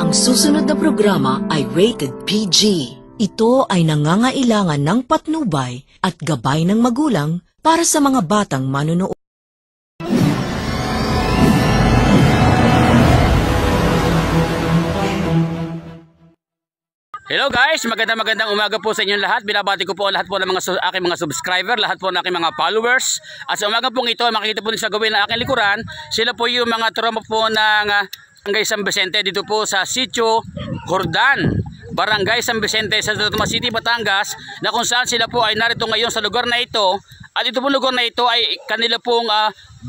Ang susunod na programa ay rated PG. Ito ay nangangailangan ng patnubay at gabay ng magulang para sa mga batang manunood. Hello guys, magandang umaga po sa inyong lahat. Binabati ko po lahat po ng aking mga subscriber, lahat po ng aking mga followers. At sa umaga pong ito, makikita po sa gawin ng aking likuran, sila po yung mga tropa po ng Barangay San Vicente dito po sa Sitio Jordan, Barangay San Vicente sa Totomas City, Batangas, na kung saan sila po ay narito ngayon sa lugar na ito. At ito po lugar na ito ay kanila pong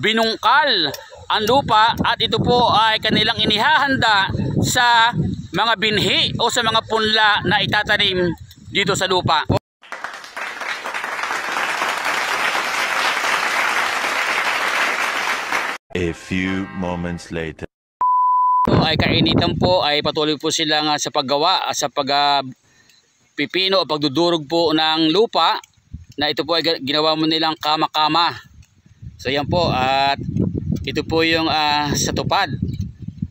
binungkal ang lupa at ito po ay kanilang inihahanda sa mga binhi o sa mga punla na itatanim dito sa lupa. A few moments later. Ay kainitan po, ay patuloy po sila nga sa paggawa, sa pagpipino o pagdudurog po ng lupa na ito po ay ginawa mo nilang kama-kama. So yan po, at ito po yung sa tupad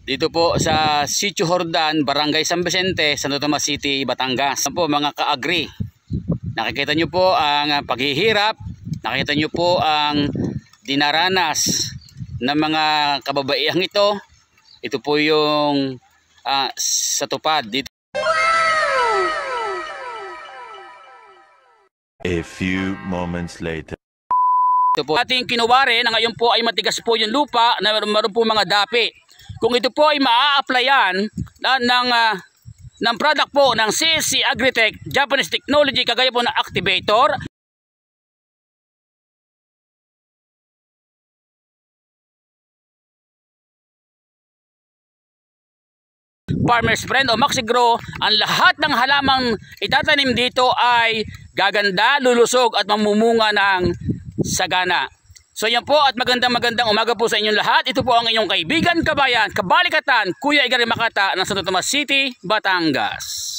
dito po sa Sitio Jordan, Barangay San Vicente, Santo Tomas City, Batangas. Yan po mga ka-agri, nakikita nyo po ang paghihirap, nakikita nyo po ang dinaranas ng mga kababaihang ito. Ito po yung sa tupad dito. A few moments later. Ito po ating kinuwari na ngayon po ay matigas po yung lupa na meron po mga dapi. Kung ito po ay maa-applyan ng product po ng CSC Agritech Japanese Technology, kagaya po ng activator, Farmer's Friend o Maxigrow, ang lahat ng halamang itatanim dito ay gaganda, lulusog at mamumunga ng sagana. So yan po, at magandang umaga po sa inyong lahat. Ito po ang inyong kaibigan, kabayan, kabalikatan, Kuya Igary Makata ng Santo Tomas City, Batangas.